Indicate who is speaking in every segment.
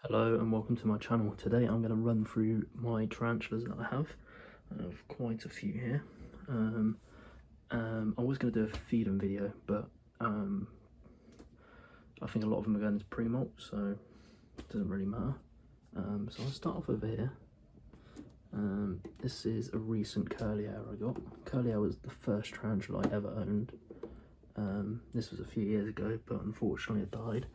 Speaker 1: Hello and welcome to my channel. Today I'm going to run through my tarantulas that I have. I have quite a few here. I was going to do a feeding video, but I think a lot of them are going into pre-molt, so it doesn't really matter. So I'll start off over here. This is a recent curly hair I got. Curly hair was the first tarantula I ever owned. This was a few years ago, but unfortunately it died.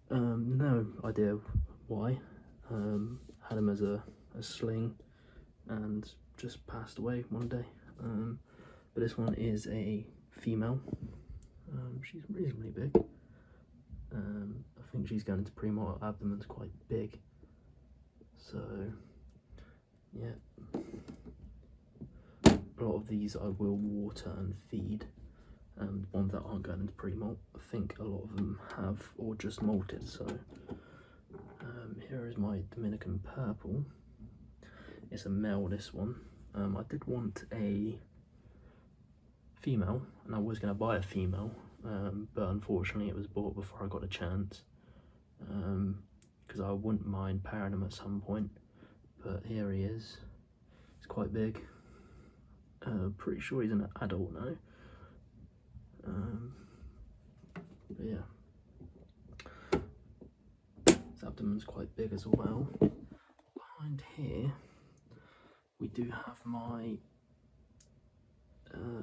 Speaker 1: No idea why. Had him as a sling and just passed away one day. But this one is a female. She's reasonably big. I think she's going into pre-molt. Her abdomen's quite big. So yeah, a lot of these I will water and feed. The ones that aren't going into pre-molt, I think a lot of them have or just molted. So here is my Dominican purple. It's a male, this one. I did want a female, and I was going to buy a female, but unfortunately it was bought before I got a chance, because I wouldn't mind pairing him at some point. But here he is. He's quite big. Pretty sure he's an adult now. But yeah, his abdomen's quite big as well. Behind here we do have my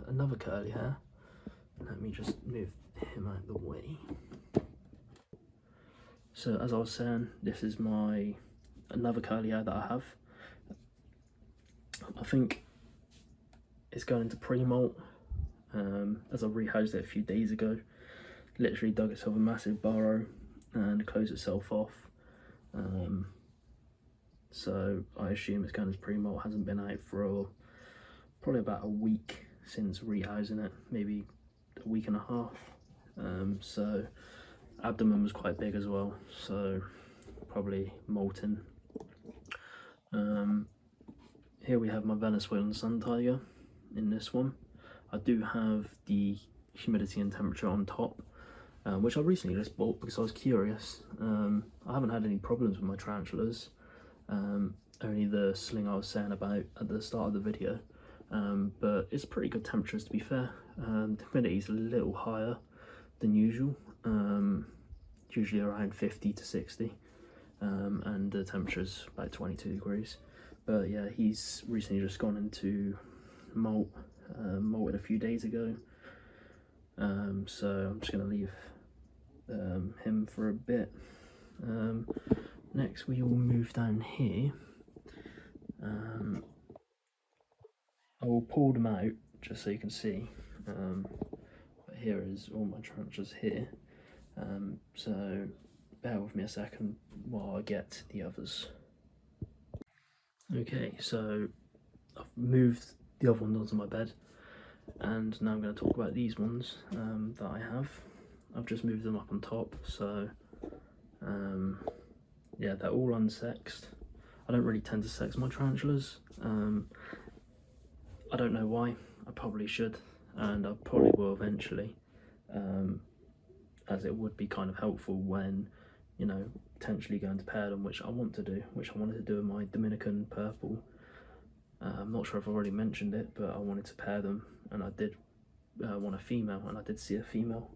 Speaker 1: another curly hair. Let me just move him out of the way. So as I was saying, this is my another curly hair that I have. I think it's going into pre-molt. As I rehoused it a few days ago, literally dug itself a massive burrow and closed itself off. So I assume it's going as pre-molt. Hasn't been out for probably about a week since rehousing it, maybe a week and a half. So abdomen was quite big as well, so probably molten. Here we have my Venezuelan sun tiger in this one. I do have the humidity and temperature on top, which I recently just bought because I was curious. I haven't had any problems with my tarantulas, only the sling I was saying about at the start of the video, but it's pretty good temperatures to be fair. The humidity is a little higher than usual, usually around 50 to 60, and the temperature is about 22 degrees. But yeah, he's recently just gone into molt. Molted a few days ago, so I'm just going to leave him for a bit. Next we will move down here. I will pull them out just so you can see, but here is all my tarantulas here, so bear with me a second while I get the others. Okay, so I've moved the other ones onto my bed, and now I'm going to talk about these ones that I have. I've just moved them up on top, so yeah, they're all unsexed. I don't really tend to sex my tarantulas. I don't know why. I probably should, and I probably will eventually, as it would be kind of helpful when, you know, potentially going to pair them, which I want to do, which I wanted to do with my Dominican purple. I'm not sure if I've already mentioned it, but I wanted to pair them, and I did want a female, and I did see a female,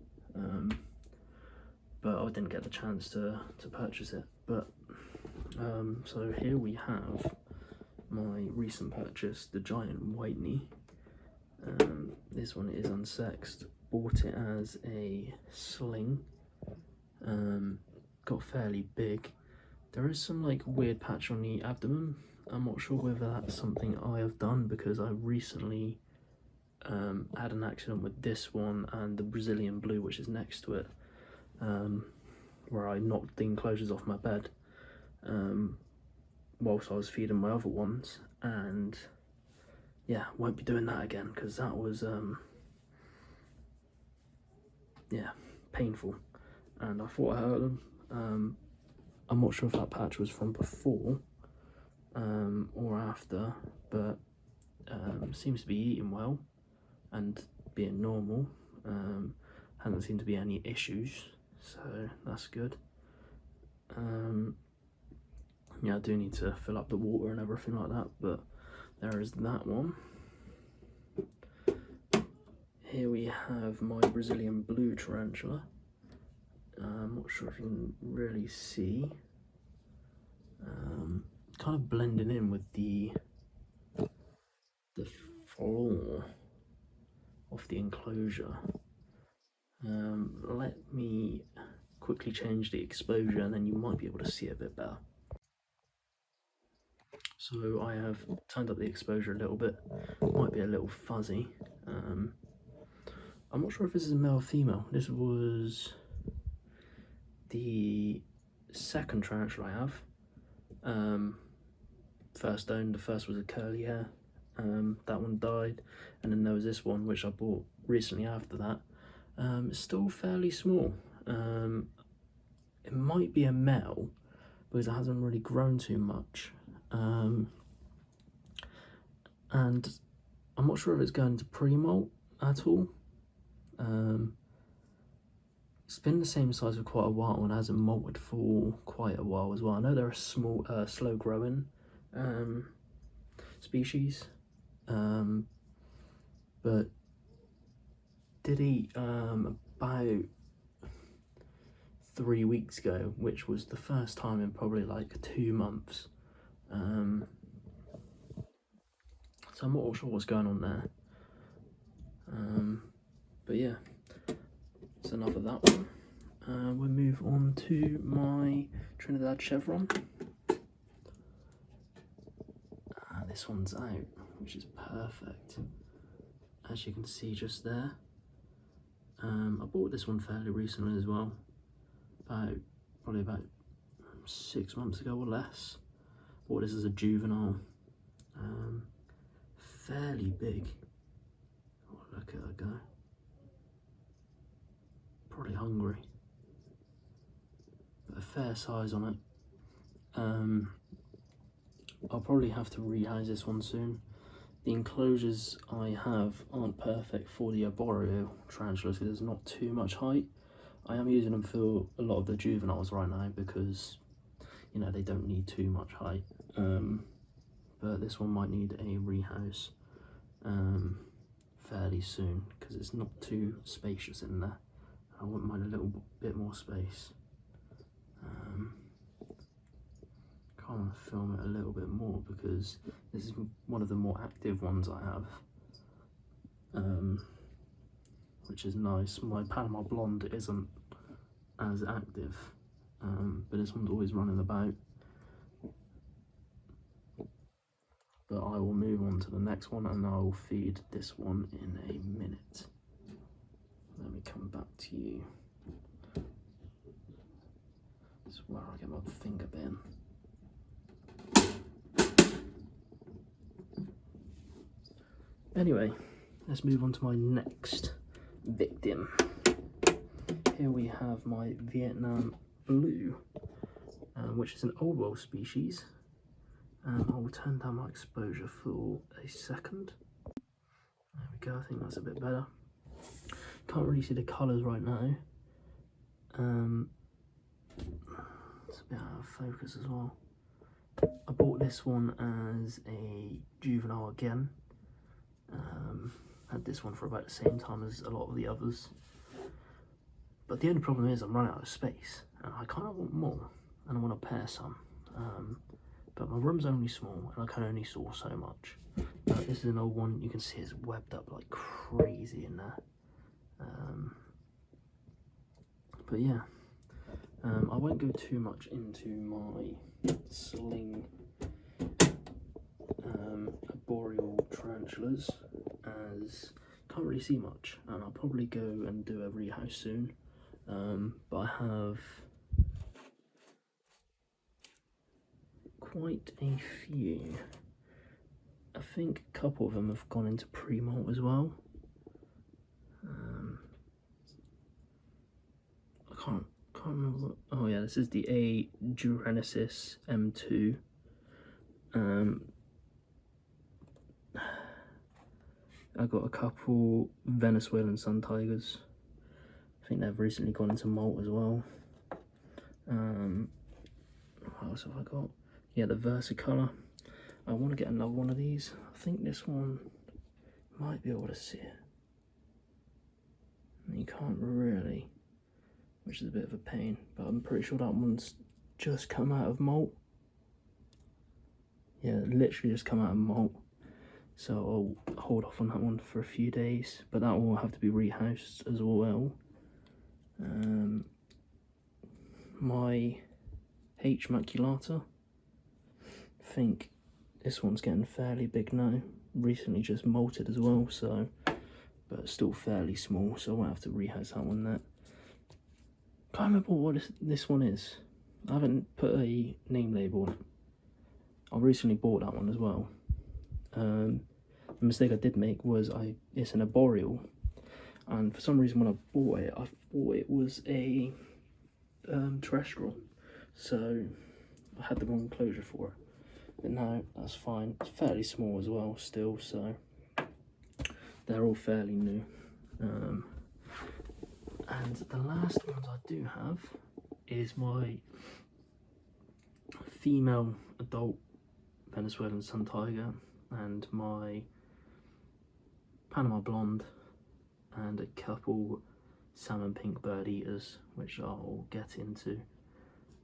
Speaker 1: but I didn't get the chance to purchase it. But so here we have my recent purchase, the giant whiteney. This one is unsexed. Bought it as a sling. Got fairly big. There is some like weird patch on the abdomen. I'm not sure whether that's something I have done, because I recently had an accident with this one and the Brazilian blue, which is next to it, where I knocked the enclosures off my bed whilst I was feeding my other ones, and yeah, won't be doing that again, because that was yeah, painful, and I thought I hurt them. I'm not sure if that patch was from before or after, but seems to be eating well and being normal. Hasn't seemed to be any issues, so that's good. yeah, I do need to fill up the water and everything like that, but there is that one. Here we have my Brazilian blue tarantula. I'm not sure if you can really see. Kind of blending in with the floor of the enclosure. Let me quickly change the exposure and then you might be able to see a bit better. So I have turned up the exposure a little bit, might be a little fuzzy. I'm not sure if this is a male or female. This was the second tarantula I have. First owned, the first was a curly hair. That one died, and then there was this one which I bought recently after that. It's still fairly small. It might be a male because it hasn't really grown too much. And I'm not sure if it's going to pre-molt at all. It's been the same size for quite a while and hasn't molted for quite a while as well. I know they're a small, slow growing species, but did eat about 3 weeks ago, which was the first time in probably like 2 months. So I'm not sure what's going on there. But yeah, that's enough of that one. We'll move on to my Trinidad chevron. This one's out, which is perfect. As you can see just there. I bought this one fairly recently as well. Probably about 6 months ago or less. Bought this as a juvenile. Fairly big. Oh, look at her go. Probably hungry. But a fair size on it. I'll probably have to rehouse this one soon. The enclosures I have aren't perfect for the arboreal tarantulas because there's not too much height. I am using them for a lot of the juveniles right now because, you know, they don't need too much height. But this one might need a rehouse fairly soon because it's not too spacious in there. I wouldn't mind a little bit more space. I want to film it a little bit more because this is one of the more active ones I have, which is nice. My Panama Blonde isn't as active, but this one's always running about. But I will move on to the next one and I will feed this one in a minute. Let me come back to you. This is where I get my finger bin. Anyway, let's move on to my next victim. Here we have my Vietnam Blue, which is an old world species. I will turn down my exposure for a second. There we go, I think that's a bit better. Can't really see the colours right now. It's a bit out of focus as well. I bought this one as a juvenile again. Had this one for about the same time as a lot of the others. But the only problem is I'm running out of space and I kind of want more and I want to pair some. But my room's only small and I can only store so much. This is an old one, you can see it's webbed up like crazy in there. But yeah, I won't go too much into my sling arboreal tarantulas as can't really see much, and I'll probably go and do a rehouse soon. But I have quite a few. I think a couple of them have gone into pre-molt as well. I can't remember what, oh yeah, this is the A. Durenesis M2. I got a couple Venezuelan sun tigers. I think they've recently gone into molt as well. What else have I got? yeah, the Versicolor. I want to get another one of these. I think this one might be able to see it. You can't really, which is a bit of a pain, but I'm pretty sure that one's just come out of molt. Yeah, literally just come out of molt. So I'll hold off on that one for a few days, but that one will have to be rehoused as well. My H. maculata, I think this one's getting fairly big now. Recently just molted as well, so, but still fairly small, so I won't have to rehouse that one there. Can't remember what this one is. I haven't put a name label on it. I recently bought that one as well. The mistake I did make was it's an arboreal, and for some reason when I bought it, I thought it was a terrestrial, so I had the wrong enclosure for it. But no, that's fine. It's fairly small as well still, so they're all fairly new. And the last ones I do have is my female adult Venezuelan sun tiger and my Panama blonde and a couple salmon pink bird eaters, which I'll get into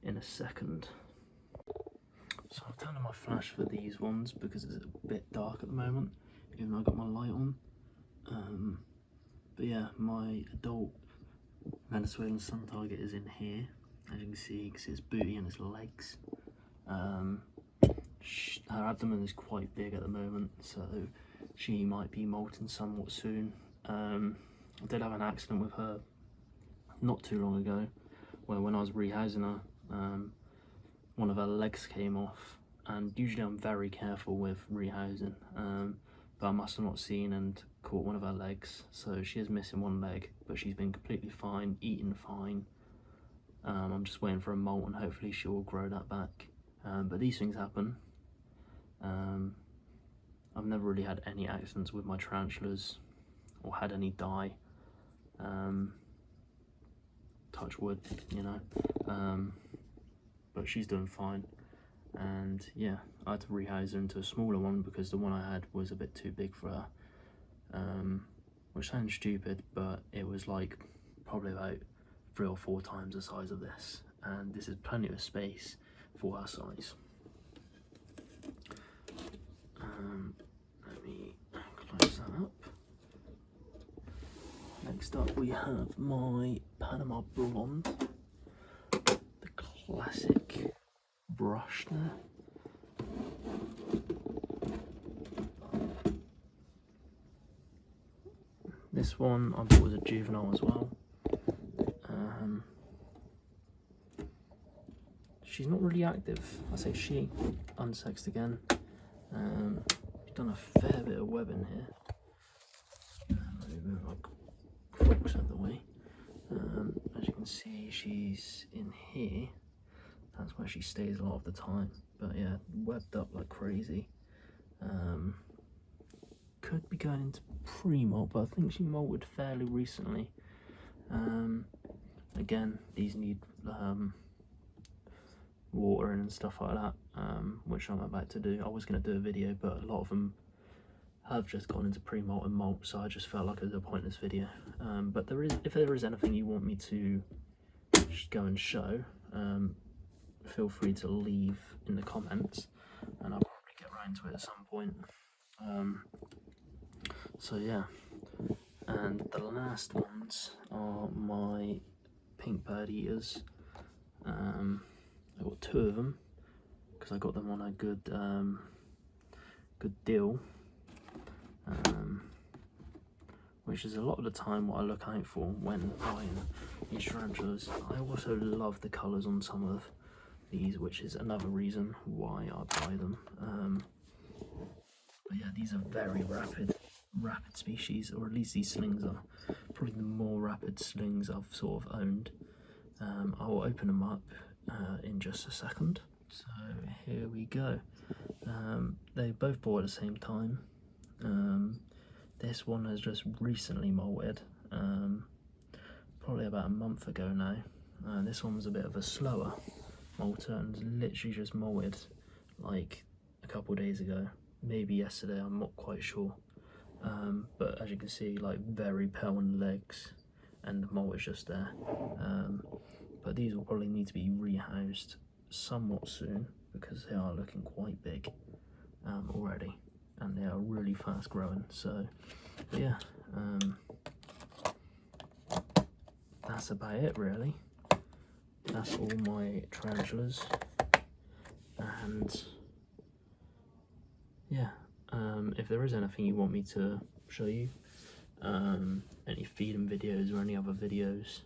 Speaker 1: in a second. So I've turned on my flash for these ones because it's a bit dark at the moment, even though I've got my light on. But yeah, my adult Venezuelan sun tiger is in here. As you can see its booty and its legs. Her abdomen is quite big at the moment, so she might be molting somewhat soon. I did have an accident with her not too long ago, where when I was rehousing her, one of her legs came off, and usually I'm very careful with rehousing, but I must have not seen and caught one of her legs, so she is missing one leg, but she's been completely fine, eating fine. I'm just waiting for a molt and hopefully she will grow that back, but these things happen. I've never really had any accidents with my tarantulas or had any die. Touch wood, you know. But she's doing fine, and yeah, I had to rehouse her into a smaller one because the one I had was a bit too big for her, which sounds stupid, but it was like probably about 3 or 4 times the size of this, and this is plenty of space for her size. Let me close that up. Next up we have my Panama blonde, the classic brush there. This one I bought as a juvenile as well. She's not really active. I say she, unsexed again. She's done a fair bit of webbing here. Let me move my crooks out of the way. As you can see, she's in here. That's where she stays a lot of the time. But yeah, webbed up like crazy. Could be going into pre-molt, but I think she molted fairly recently. Again, these need watering and stuff like that, which I'm about to do. I was going to do a video, but a lot of them have just gone into pre-molt and molt, so I just felt like it was a pointless video. But if there is anything you want me to just go and show, feel free to leave in the comments, and I'll probably get around to it at some point. So yeah, and the last ones are my pink bird eaters. I got 2 of them because I got them on a good deal, which is a lot of the time what I look out for when buying these tarantulas. I also love the colours on some of these, which is another reason why I buy them. But yeah, these are very rapid species, or at least these slings are probably the more rapid slings I've sort of owned. I'll open them up in just a second. So here we go. They both bought at the same time. This one has just recently molted, probably about a month ago now. This one was a bit of a slower molter and literally just molted like a couple days ago, maybe yesterday, I'm not quite sure. But as you can see, like very pale on the legs, and the molt is just there. But these will probably need to be rehoused somewhat soon because they are looking quite big already, and they are really fast growing. So yeah, that's about it really. That's all my tarantulas, and yeah, if there is anything you want me to show you, any feeding videos or any other videos,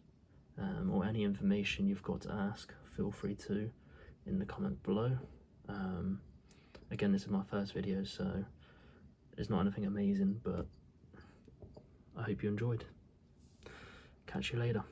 Speaker 1: or any information you've got to ask, feel free to in the comment below. Again, this is my first video, so it's not anything amazing, but I hope you enjoyed. Catch you later.